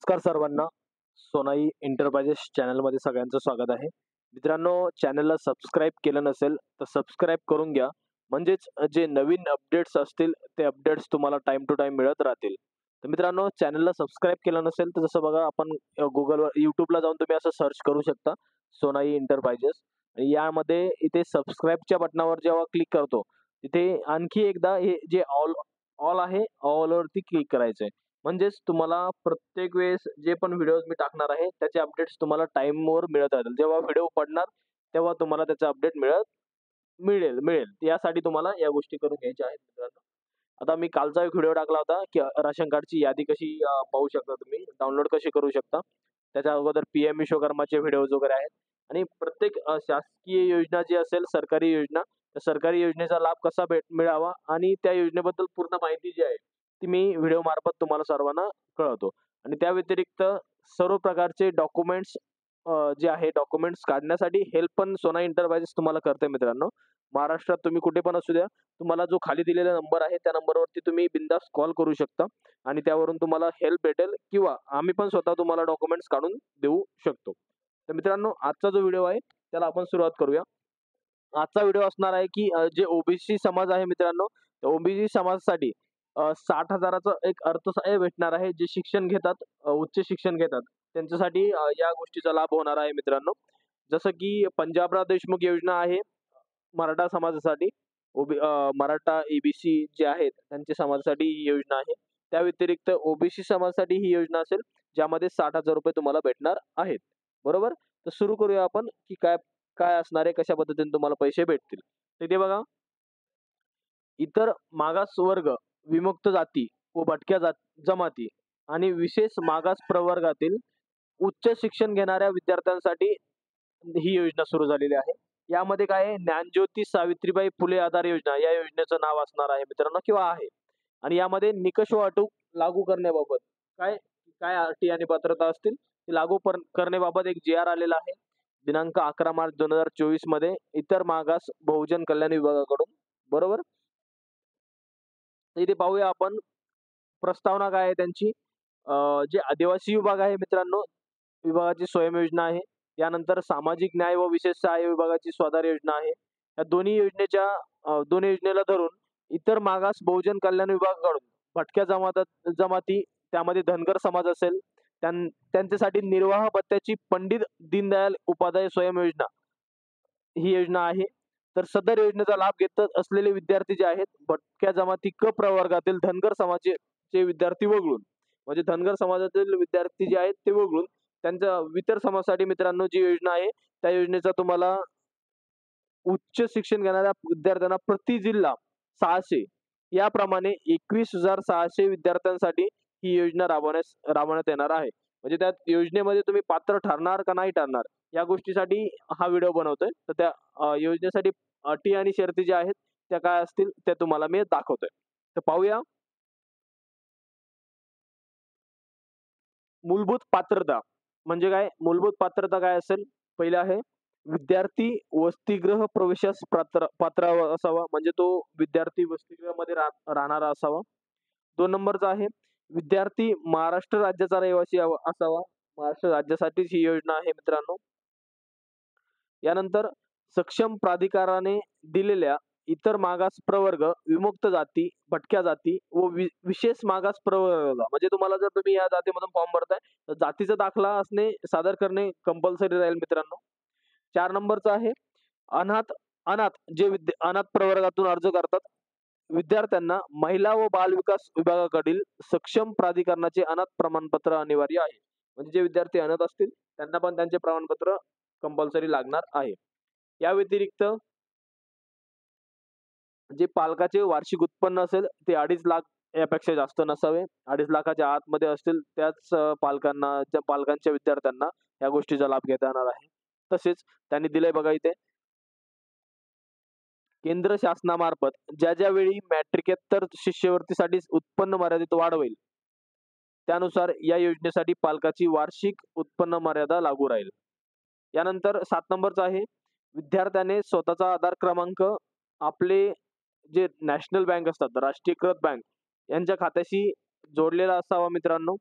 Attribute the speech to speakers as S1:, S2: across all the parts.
S1: नमस्कार सर्वांना. सोनाई एंटरप्राइजेस चॅनलमध्ये सगळ्यांचं स्वागत आहे. मित्रांनो, चॅनलला सबस्क्राईब केलं नसेल तर सबस्क्राईब करून घ्या. म्हणजेच जे नवीन अपडेट्स असतील ते अपडेट्स तुम्हाला टाइम टू टाइम मिळत राहतील. तर मित्रांनो, चॅनलला सबस्क्राईब केलं नसेल तर जसं बघा आपण Googleवर YouTubeला जाऊन तुम्ही असं सर्च करू शकता सोनाई एंटरप्राइजेस. आणि यामध्ये इथे सबस्क्राईबच्या बटनावर जेव्हा क्लिक करतो, तिथे आणखी एकदा हे जे ऑल ऑल आहे, ऑलवरती क्लिक करायचंय. म्हणजेच तुम्हाला प्रत्येक वेळेस जे पण व्हिडिओज मी टाकणार आहे, त्याचे अपडेट्स तुम्हाला टाईमवर मिळत राहतील. जेव्हा व्हिडिओ पडणार, तेव्हा तुम्हाला त्याचा अपडेट मिळेल. यासाठी तुम्हाला या गोष्टी करून घ्यायच्या आहेत मित्रांनो. आता मी कालचा एक व्हिडिओ टाकला होता, की राशन कार्डची यादी कशी पाहू शकता तुम्ही, डाउनलोड कशी करू शकता. त्याच्या अगोदर पी-एम विश्वकर्माचे व्हिडिओज वगैरे आहेत आणि प्रत्येक शासकीय योजना जी असेल, सरकारी योजना, त्या सरकारी योजनेचा लाभ कसा मिळावा आणि त्या योजनेबद्दल पूर्ण माहिती जी आहे, ती मी व्हिडिओमार्फत तुम्हाला सर्वांना कळवतो. आणि त्या व्यतिरिक्त सर्व प्रकारचे डॉक्युमेंट्स जे आहे डॉक्युमेंट्स काढण्यासाठी हेल्प पण सोना एंटरप्राइजेस तुम्हाला करते मित्रांनो. महाराष्ट्रात तुम्ही कुठे पण असू द्या, तुम्हाला जो खाली दिलेला नंबर आहे, त्या नंबरवरती तुम्ही बिनधास्त कॉल करू शकता आणि त्यावरून तुम्हाला हेल्प भेटेल किंवा आम्ही पण स्वतः तुम्हाला डॉक्युमेंट्स काढून देऊ शकतो. तर मित्रांनो, आजचा जो व्हिडिओ आहे, त्याला आपण सुरुवात करूया. आजचा व्हिडिओ असणार आहे, की जे ओबीसी समाज आहे मित्रांनो, ओबीसी समाजासाठी 60,000चं एक अर्थसहाय्य भेटणार आहे. जे शिक्षण घेतात, उच्च शिक्षण घेतात, त्यांच्यासाठी या गोष्टीचा लाभ होणार आहे मित्रांनो. जसं की पंजाबराव देशमुख योजना आहे मराठा समाजासाठी. मराठा, एबीसी जे आहेत त्यांच्या समाजासाठी ही योजना आहे. त्या व्यतिरिक्त ओबीसी समाजासाठी ही योजना असेल, ज्यामध्ये ₹60,000 तुम्हाला भेटणार आहेत. बरोबर? तर सुरू करूया आपण, की काय काय असणार आहे, कशा पद्धतीने तुम्हाला पैसे भेटतील. तर इथे बघा, इतर मागास वर्ग, विमुक्त जाती व भटक्या जमाती आणि विशेष मागास प्रवर्गातील उच्च शिक्षण घेणाऱ्या विद्यार्थ्यांसाठी ही योजना सुरू झालेली आहे. यामध्ये काय आहे, ज्ञानज्योती सावित्रीबाई फुले आधार योजना या योजनेचं नाव असणार आहे मित्रांनो किंवा आहे. आणि यामध्ये निकष व अटी लागू करण्याबाबत काय काय अटी आणि पात्रता असतील ते लागू करण्याबाबत एक जी-आर आलेला आहे. दिनांक 11 मार्च 2024 मध्ये इतर मागास बहुजन कल्याण विभागाकडून. बरोबर? तर इथे पाहूया आपण प्रस्तावना काय आहे त्यांची. जे आदिवासी विभाग आहे मित्रांनो, विभागाची स्वयं योजना आहे. यानंतर सामाजिक न्याय व विशेष सहाय्य विभागाची स्वाधार योजना आहे. या दोन्ही योजनेला धरून इतर मागास बहुजन कल्याण विभागाकडून भटक्या जमाती, त्यामध्ये धनगर समाज असेल, त्यांच्यासाठी निर्वाह भत्त्याची पंडित दीनदयाल उपाध्याय स्वयं योजना ही योजना आहे. तर सदर योजनेचा लाभ घेत असलेले विद्यार्थी जे आहेत, भटक्या जमाती क प्रवर्गातील धनगर समाजाचे विद्यार्थी वगळून, म्हणजे धनगर समाजातील विद्यार्थी जे आहेत ते वगळून, त्यांच्या इतर समाजासाठी मित्रांनो जी योजना आहे, त्या योजनेचा तुम्हाला उच्च शिक्षण घेणाऱ्या विद्यार्थ्यांना प्रति जिल्हा 600 याप्रमाणे 21,600 विद्यार्थ्यांसाठी ही योजना राबवण्यात येणार आहे. म्हणजे त्या योजनेमध्ये तुम्ही पात्र ठरणार का नाही ठरणार, या गोष्टीसाठी हा व्हिडिओ बनवतोय. तर त्या योजनेसाठी अटी आणि शर्ती ज्या आहेत त्या काय असतील त्या तुम्हाला मी दाखवतोय. तर पाहूया. मूलभूत पात्रता म्हणजे काय? मूलभूत पात्रता काय असेल? पहिलं आहे, विद्यार्थी वसतिगृह प्रवेशास पात्र असावा, म्हणजे तो विद्यार्थी वसतिगृहामध्ये राहणारा असावा. 2 नंबरचा आहे, विद्यार्थी महाराष्ट्र राज्याचा रहिवासी असावा. महाराष्ट्र राज्यासाठीच ही योजना आहे मित्रांनो. यानंतर सक्षम प्राधिकाराने दिलेल्या इतर मागास प्रवर्ग, विमुक्त जाती, भटक्या जाती व विशेष मागास प्रवर्ग, म्हणजे तुम्हाला जर तुम्ही या जातीमधून फॉर्म भरताय तर जातीचा दाखला सादर करणे कंपल्सरी राहील मित्रांनो. 4 नंबरचा आहे, अनाथ अनाथ अनाथ प्रवर्गातून अर्ज करतात विद्यार्थ्यांना महिला व बाल विकास विभागाकडील सक्षम प्राधिकरणाचे अनाथ प्रमाणपत्र अनिवार्य आहे. म्हणजे जे विद्यार्थी अनाथ असतील त्यांना पण त्यांचे प्रमाणपत्र कंपल्सरी लागणार आहे. या व्यतिरिक्त जे पालकाचे वार्षिक उत्पन्न असेल ते 2.5 लाख यापेक्षा जास्त नसावे. 2.5 लाखाच्या आतमध्ये असतील त्याच पालकांच्या विद्यार्थ्यांना या गोष्टीचा लाभ घेता येणार आहे. तसेच त्यांनी दिलंय बघा इथे, केंद्र शासनामार्फत ज्या वेळी मॅट्रिकेतर शिष्यवृत्तीसाठी उत्पन्न मर्यादेत वाढ होईल, त्यानुसार या योजनेसाठी पालकाची वार्षिक उत्पन्न मर्यादा लागू राहील. यानंतर 7 नंबरचा आहे, विद्यार्थ्याने स्वतःचा आधार क्रमांक आपले जे नॅशनल बँक असतात, राष्ट्रीयकृत बँक यांच्या खात्याशी जोडलेला असावा मित्रांनो.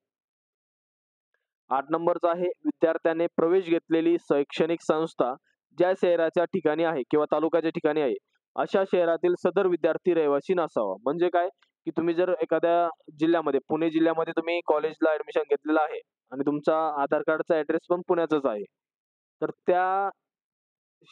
S1: 8 नंबरचा आहे विद्यार्थ्याने प्रवेश घेतलेली शैक्षणिक संस्था ज्या शहराच्या ठिकाणी आहे किंवा तालुक्याच्या ठिकाणी आहे अशा शहरातील सदर विद्यार्थी रहिवासी नसावा. म्हणजे काय की तुम्ही जर एखाद्या जिल्ह्यामध्ये पुणे जिल्ह्यामध्ये तुम्ही कॉलेजला ऍडमिशन घेतलेलं आहे आणि तुमचा आधार कार्डचा ऍड्रेस पण पुण्याचाच आहे. तर त्या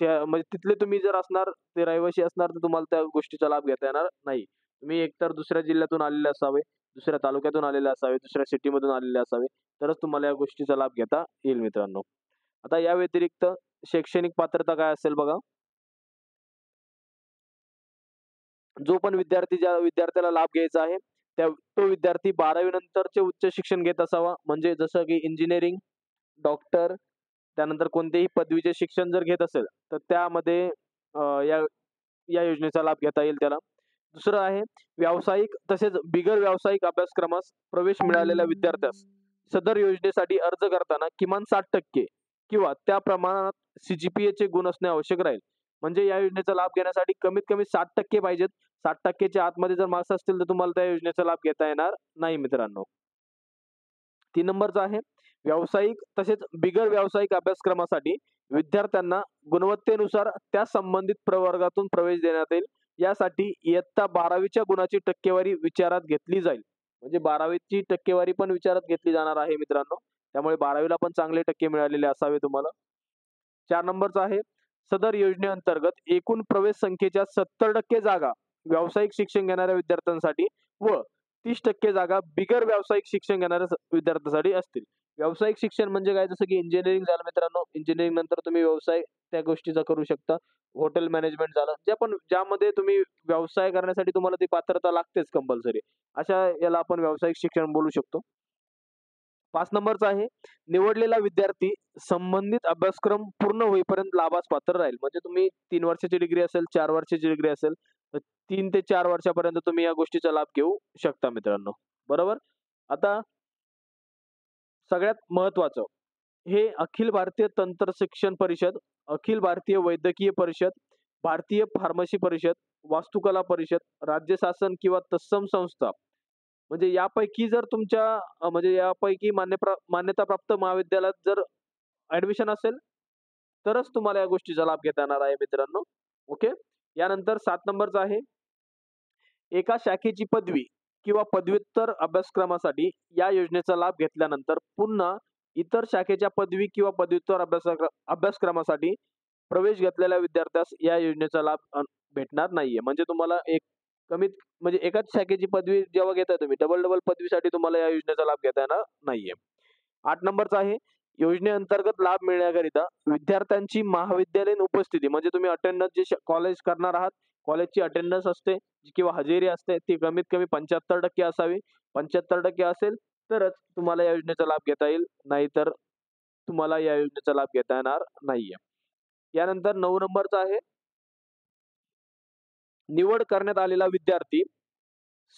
S1: म्हणजे तिथले तुम्ही जर असणार, ते रहिवासी असणार तर तुम्हाला त्या गोष्टीचा लाभ घेता येणार नाही. तुम्ही एकतर दुसऱ्या जिल्ह्यातून आलेले असावे, दुसऱ्या तालुक्यातून आलेले असावे, दुसऱ्या सिटीमधून आलेले असावे, तरच तुम्हाला या गोष्टीचा लाभ घेता येईल मित्रांनो. आता या व्यतिरिक्त शैक्षणिक पात्रता काय असेल बघा. जो पण विद्यार्थी ज्या विद्यार्थ्याला लाभ घ्यायचा आहे, तो विद्यार्थी 12वी नंतरचे उच्च शिक्षण घेत असावा. म्हणजे जसं की इंजिनिअरिंग, डॉक्टर, त्यानंतर कोणतेही पदवीचे शिक्षण जर घेत असेल, तर त्यामध्ये या या योजनेचा लाभ घेता येईल त्याला. दुसरं आहे व्यावसायिक तसेच बिगर व्यावसायिक अभ्यासक्रमास प्रवेश मिळालेल्या विद्यार्थ्यास सदर योजनेसाठी अर्ज करताना किमान 60% किंवा त्या प्रमाणात सी-जी-पी-एचे गुण असणे आवश्यक राहील. म्हणजे या योजनेचा लाभ घेण्यासाठी कमीत कमी 60% पाहिजेत. 60%च्या आतमध्ये जर मार्क्स असतील तर तुम्हाला त्या योजनेचा लाभ घेता येणार नाही मित्रांनो. 3 नंबरचा आहे व्यावसायिक तसेच बिगर व्यावसायिक अभ्यासक्रमासाठी विद्यार्थ्यांना गुणवत्तेनुसार त्या संबंधित प्रवर्गातून प्रवेश देण्यात येईल. यासाठी इयत्ता 12वीच्या गुणाची टक्केवारी विचारात घेतली जाईल. म्हणजे 12वीची टक्केवारी पण विचारात घेतली जाणार आहे मित्रांनो. त्यामुळे 12वीला पण चांगले टक्के मिळालेले असावे तुम्हाला. 4 नंबरचा आहे सदर योजनेअंतर्गत एकूण प्रवेश संख्येच्या 70% जागा व्यावसायिक शिक्षण घेणाऱ्या विद्यार्थ्यांसाठी व 30% जागा बिगर व्यावसायिक शिक्षण घेणाऱ्या विद्यार्थ्यांसाठी असतील. व्यावसायिक शिक्षण म्हणजे काय जसं की इंजिनिअरिंग झालं मित्रांनो. इंजिनिअरिंग नंतर तुम्ही व्यवसाय त्या गोष्टीचा करू शकता. हॉटेल मॅनेजमेंट झालं. ज्यामध्ये तुम्ही व्यवसाय करण्यासाठी तुम्हाला ती पात्रता लागतेच कंपल्सरी. अशा याला आपण व्यावसायिक शिक्षण बोलू शकतो. 5 नंबरचा आहे निवडलेला विद्यार्थी संबंधित अभ्यासक्रम पूर्ण होईपर्यंत लाभास पात्र राहील. म्हणजे तुम्ही 3 वर्षाची डिग्री असेल, 4 वर्षाची डिग्री असेल, तर 3 ते 4 वर्षापर्यंत तुम्ही या गोष्टीचा लाभ घेऊ शकता मित्रांनो. बरोबर? आता सगळ्यात महत्त्वाचं हे अखिल भारतीय तंत्र शिक्षण परिषद, अखिल भारतीय वैद्यकीय परिषद, भारतीय फार्मसी परिषद, वास्तुकला परिषद, राज्य शासन किंवा तत्सम संस्था म्हणजे यापैकी जर तुमच्या म्हणजे यापैकी मान्यताप्राप्त महाविद्यालयात जर ऍडमिशन असेल, तरच तुम्हाला या गोष्टीचा लाभ घेता येणार आहे मित्रांनो. ओके. यानंतर 7 नंबरचा आहे एका शाखेची पदवी किंवा पदव्युत्तर अभ्यासक्रमासाठी या योजनेचा लाभ घेतल्यानंतर पुन्हा इतर शाखेच्या पदवी किंवा पदव्युत्तर अभ्यासक्रमासाठी प्रवेश घेतलेल्या विद्यार्थ्यास या योजनेचा लाभ भेटणार नाहीये. म्हणजे तुम्हाला एक कमीत म्हणजे एकाच शाखेची पदवी जेव्हा घेताय तुम्ही डबल डबल पदवीसाठी तुम्हाला या योजनेचा लाभ घेता येणार नाहीये. 8 नंबरचा आहे योजनेअंतर्गत लाभ मिळण्याकरिता विद्यार्थ्यांची महाविद्यालयीन उपस्थिती म्हणजे तुम्ही अटेंडन्स जे कॉलेज करणार आहात, कॉलेजची अटेंडन्स असते किंवा हजेरी असते ती कमीत कमी 75% असावी. 75% असेल तरच तुम्हाला या योजनेचा लाभ घेता येईल. नाहीतर तुम्हाला या योजनेचा लाभ घेता येणार नाहीये. यानंतर 9 नंबरचा आहे निवड करण्यात आलेला विद्यार्थी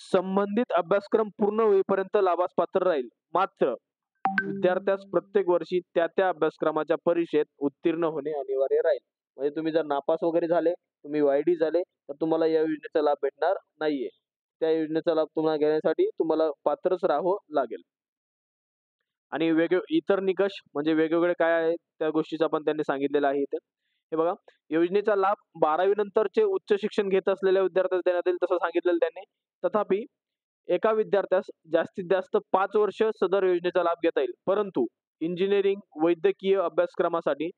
S1: संबंधित अभ्यासक्रम पूर्ण होईपर्यंत लाभास पात्र राहील. मात्र विद्यार्थ्यास प्रत्येक वर्षी त्या अभ्यासक्रमाच्या परीक्षेत उत्तीर्ण होणे अनिवार्य राहील. म्हणजे तुम्ही जर नापास वगैरे झाले, तुम्ही वायडी झाले, तर तुम्हाला या योजनेचा लाभ भेटणार नाहीये. त्या योजनेचा लाभ तुम्हाला घेण्यासाठी तुम्हाला पात्रच राहावं लागेल. आणि इतर निकष म्हणजे वेगवेगळे काय आहेत त्या गोष्टीचा पण त्यांनी सांगितलेलं आहे इथे. हे बघा, योजनेचा लाभ 12वी नंतरचे उच्च शिक्षण घेत असलेल्या विद्यार्थ्यास देण्यात येईल तसं सांगितलेलं त्यांनी. तथापि एका विद्यार्थ्यास जास्तीत जास्त 5 वर्ष सदर योजनेचा लाभ घेता येईल. परंतु इंजिनिअरिंग, वैद्यकीय अभ्यासक्रमासाठी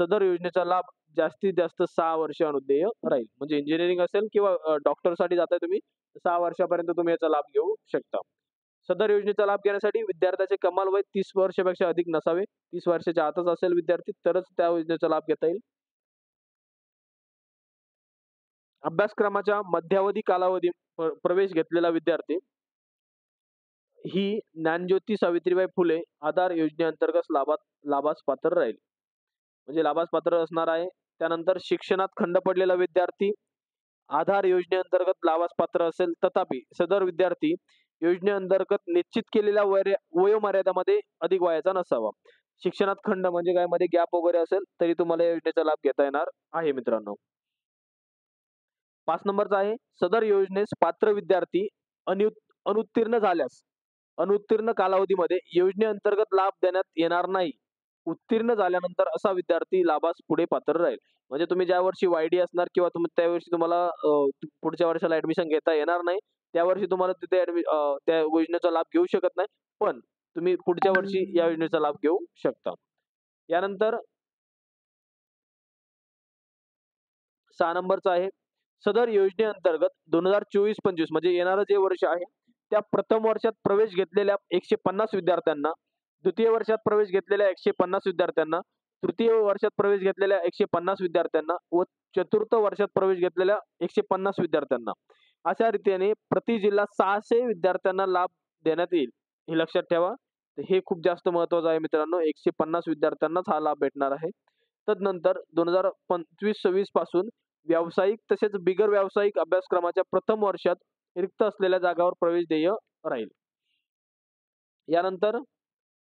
S1: सदर योजनेचा लाभ जास्तीत जास्त 6 वर्ष अनुज्ञेय राहील. म्हणजे इंजिनिअरिंग असेल किंवा डॉक्टरसाठी जाताय तुम्ही, 6 वर्षापर्यंत तुम्ही याचा लाभ घेऊ शकता. सदर योजनेचा लाभ घेण्यासाठी विद्यार्थ्याचे कमाल वय 30 वर्षापेक्षा अधिक नसावे. 30 वर्षाच्या आतच असेल विद्यार्थी तरच त्या योजनेचा लाभ घेता येईल. अभ्यासक्रमाच्या मध्यावधी कालावधी प्रवेश घेतलेला विद्यार्थी ही ज्ञानज्योती सावित्रीबाई फुले आधार योजनेअंतर्गत लाभास पात्र राहील. म्हणजे लाभास पात्र असणार आहे. त्यानंतर शिक्षणात खंड पडलेला विद्यार्थी आधार योजनेअंतर्गत लाभास पात्र असेल. तथापि सदर विद्यार्थी योजनेअंतर्गत निश्चित केलेल्या वयोमर्यादेमध्ये अधिक वयाचा नसावा. शिक्षणात खंड म्हणजे काय मध्ये गॅप वगैरे असेल तरी तुम्हाला या योजनेचा लाभ घेता येणार आहे मित्रांनो. 5 नंबरचा आहे सदर योजनेस पात्र विद्यार्थी अनुत्तीर्ण झाल्यास अनुत्तीर्ण कालावधीमध्ये योजनेअंतर्गत लाभ देण्यात येणार नाही. उत्तीर्ण झाल्यानंतर असा विद्यार्थी लाभास पुढे पात्र राहील. म्हणजे तुम्ही ज्या वर्षी वाय-डी असणार किंवा तुम्ही त्या वर्षी तुम्हाला पुढच्या वर्षाला ॲडमिशन घेता येणार नाही. त्या वर्षी तुम्हाला तिथे त्या योजनेचा लाभ घेऊ शकत नाही. पण तुम्ही पुढच्या वर्षी या योजनेचा लाभ घेऊ शकता. यानंतर 6 नंबरचा आहे. सदर योजनेअंतर्गत 2024-25 म्हणजे येणारं जे वर्ष आहे, त्या प्रथम वर्षात प्रवेश घेतलेल्या 150 विद्यार्थ्यांना, द्वितीय वर्षात प्रवेश घेतलेल्या 150 विद्यार्थ्यांना, तृतीय वर्षात प्रवेश घेतलेल्या 150 विद्यार्थ्यांना व चतुर्थ वर्षात प्रवेश घेतलेल्या 150 विद्यार्थ्यांना. अशा रीतीने प्रति जिल्हा 600 विद्यार्थ्यांना लाभ देण्यात येईल. हे लक्षात ठेवा. हे खूप जास्त महत्त्वाचं आहे मित्रांनो. 150 विद्यार्थ्यांनाच हा लाभ भेटणार आहे. तदनंतर 2025-26 पासून व्यावसायिक तसेच बिगर व्यावसायिक अभ्यासक्रमाच्या प्रथम वर्षात रिक्त असलेल्या जागांवर प्रवेश देय राहील. यानंतर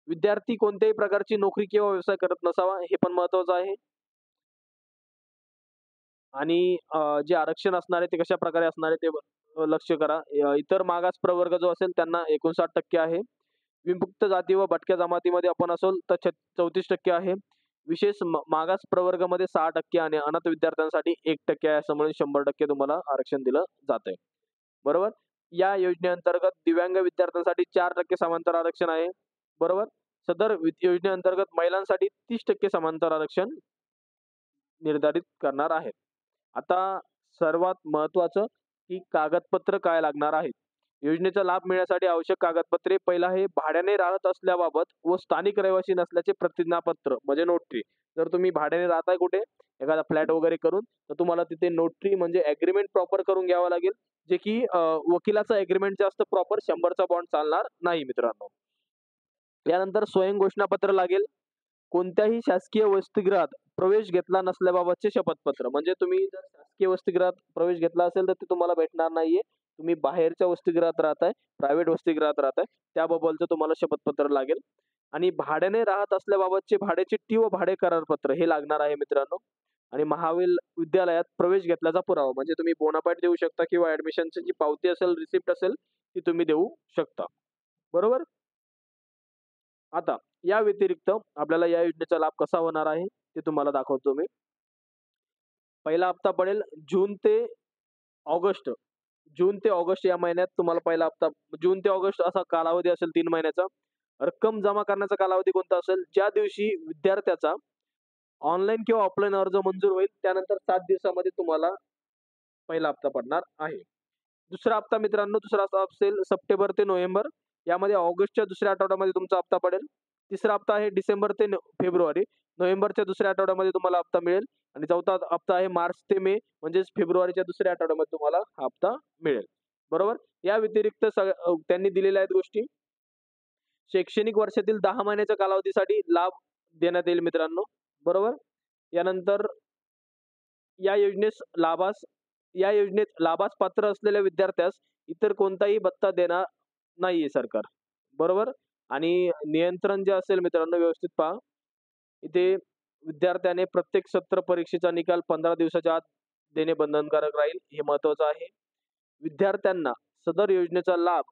S1: विद्यार्थी कोणत्याही प्रकारची नोकरी किंवा व्यवसाय करत नसावा, हे पण महत्त्वाचं आहे. आणि जे आरक्षण असणार आहे ते कशा प्रकारे असणार आहे ते लक्ष करा. इतर मागास प्रवर्ग जो असेल त्यांना 59% आहे. विमुक्त जाती व भटक्या जमातीमध्ये आपण असेल तर 34% आहे. विशेष मागास प्रवर्गामध्ये 6% आणि अनाथ विद्यार्थ्यांसाठी 1% आहे. असं म्हणून 100% तुम्हाला आरक्षण दिलं जातंय. बरोबर. या योजनेअंतर्गत दिव्यांग विद्यार्थ्यांसाठी 4% समांतर आरक्षण आहे. बरोबर. सदर योजनेअंतर्गत महिलांसाठी 30% समांतर आरक्षण निर्धारित करणार आहेत. आता सर्वात महत्त्वाचं की कागदपत्र काय लागणार आहेत. योजनेचा लाभ मिळण्यासाठी आवश्यक कागदपत्रे. पहिला आहे भाड्याने राहत असल्याबाबत व स्थानिक रहिवासी नसल्याचे प्रतिज्ञापत्र म्हणजे नोटरी. जर तुम्ही भाड्याने राहताय कुठे एखादा फ्लॅट वगैरे करून तर तुम्हाला तिथे नोटरी म्हणजे ॲग्रीमेंट प्रॉपर करून घ्यावं लागेल. जे की वकिलाचा ॲग्रीमेंट जास्त प्रॉपर 100चा बॉन्ड चालणार नाही मित्रांनो. यानंतर स्वयं घोषणापत्र लागेल. कोणत्याही शासकीय वसतिगृहात प्रवेश घेतला नसल्याबाबतचे शपथपत्र. म्हणजे तुम्ही जर शासकीय वसतिगृहात प्रवेश घेतला असेल तर ते तुम्हाला भेटणार नाहीये. तुम्ही बाहेरच्या वसतिगृहात राहताय, प्रायव्हेट वसतिगृहात राहताय, त्याबाबतचं तुम्हाला शपथपत्र लागेल. आणि भाड्याने राहत असल्याबाबतचे भाडेचिठ्ठी व भाडे करारपत्र हे लागणार आहे मित्रांनो. आणि विद्यालयात प्रवेश घेतल्याचा पुरावा म्हणजे तुम्ही बोनाफाईड देऊ शकता किंवा ऍडमिशनची जी पावती असेल, रिसिप्ट असेल ती तुम्ही देऊ शकता. बरोबर. आता या व्यतिरिक्त आपल्याला या योजनेचा लाभ कसा होणार आहे ते तुम्हाला दाखवतो मी. पहिला हप्ता पडेल जून ते ऑगस्ट. जून ते ऑगस्ट या महिन्यात तुम्हाला पहिला हप्ता. जून ते ऑगस्ट असा कालावधी असेल 3 महिन्याचा. रक्कम जमा करण्याचा कालावधी कोणता असेल? ज्या दिवशी विद्यार्थ्याचा ऑनलाईन किंवा ऑफलाईन अर्ज मंजूर होईल त्यानंतर 7 दिवसामध्ये तुम्हाला पहिला हप्ता पडणार आहे. दुसरा हप्ता मित्रांनो, दुसरा हप्ता असेल सप्टेंबर ते नोव्हेंबर. यामध्ये ऑगस्टच्या दुसऱ्या आठवड्यामध्ये तुमचा हप्ता पडेल. तिसरा हप्ता आहे डिसेंबर ते फेब्रुवारी. नोव्हेंबरच्या दुसऱ्या आठवड्यामध्ये तुम्हाला हप्ता मिळेल. आणि चौथा हप्ता आहे मार्च ते मे म्हणजेच फेब्रुवारीच्या दुसऱ्या आठवड्यामध्ये तुम्हाला हा हप्ता मिळेल. बरोबर. या व्यतिरिक्त त्यांनी दिलेल्या आहेत गोष्टी. शैक्षणिक वर्षातील 10 महिन्याच्या कालावधीसाठी लाभ देण्यात येईल मित्रांनो. बरोबर. यानंतर या योजनेत लाभास पात्र असलेल्या विद्यार्थ्यास इतर कोणताही भत्ता देणार नाहीये सरकार. बरोबर. आणि नियंत्रण जे असेल मित्रांनो व्यवस्थित पहा. इथे विद्यार्थ्याने प्रत्येक सत्र परीक्षेचा निकाल 15 दिवसाच्या आत देणे बंधनकारक राहील. हे महत्त्वाचं आहे. विद्यार्थ्यांना सदर योजनेचा लाभ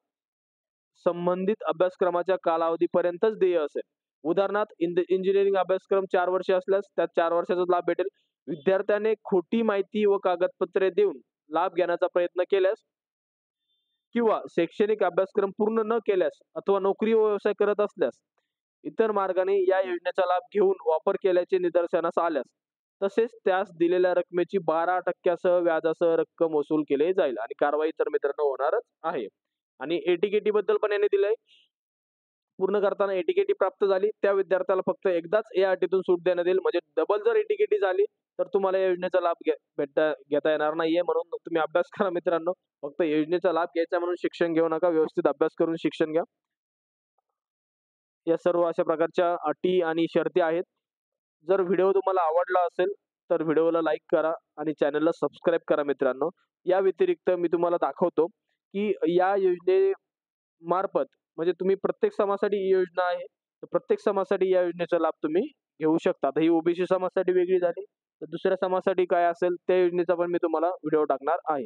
S1: संबंधित अभ्यासक्रमाच्या कालावधीपर्यंतच देय असेल. उदाहरणार्थ इंजिनिअरिंग अभ्यासक्रम 4 वर्ष असल्यास त्यात 4 वर्षाचा लाभ भेटेल. विद्यार्थ्याने खोटी माहिती व कागदपत्रे देऊन लाभ घेण्याचा प्रयत्न केल्यास किंवा शैक्षणिक अभ्यासक्रम पूर्ण न केल्यास अथवा नोकरी व व्यवसाय करत असल्यास इतर मार्गाने या योजनेचा लाभ घेऊन वापर केल्याचे निदर्शनास आल्यास तसेच त्यास दिलेल्या रकमेची 12% व्याजासह रक्कम वसूल केली जाईल आणि कारवाई तर मित्रांनो होणारच आहे. आणि एटीकेटी बद्दल पण यांनी दिलंय. पूर्ण करताना एटीकेटी प्राप्त झाली त्या विद्यार्थ्याला फक्त एकदाच या अटीतून सूट देण्यात येईल. म्हणजे डबल जर एटीकेटी झाली तर तुम्हाला या योजनेचा लाभ घेता येणार नाहीये. म्हणून तुम्ही अभ्यास करा मित्रांनो. फक्त योजनेचा लाभ घ्यायचा म्हणून शिक्षण घेऊ नका. व्यवस्थित अभ्यास करून शिक्षण घ्या. या सर्व अशा प्रकारच्या अटी आणि शर्ती आहेत. जर व्हिडिओ तुम्हाला आवडला असेल तर व्हिडिओला लाईक करा आणि चॅनलला सबस्क्राईब करा मित्रांनो. या व्यतिरिक्त मी तुम्हाला दाखवतो की या योजनेमार्फत म्हणजे तुम्ही प्रत्येक समाजासाठी ही योजना आहे. तर प्रत्येक समाजासाठी या योजनेचा लाभ तुम्ही घेऊ शकता. आता ही ओबीसी समाजासाठी वेगळी झाली. तर दुसऱ्या समाजासाठी काय असेल त्या योजनेचा पण मी तुम्हाला व्हिडिओ टाकणार आहे.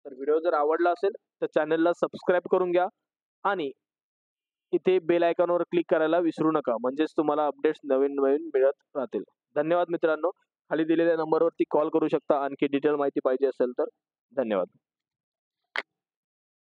S1: तर व्हिडिओ जर आवडला असेल तर चॅनलला सबस्क्राईब करून घ्या आणि इथे बेल आयकॉनवर क्लिक करायला विसरू नका. म्हणजेच तुम्हाला अपडेट्स नवीन-नवीन मिळत राहतील. धन्यवाद मित्रांनो. खाली दिलेल्या नंबरवरती कॉल करू शकता आणखी डिटेल माहिती पाहिजे असेल तर. धन्यवाद.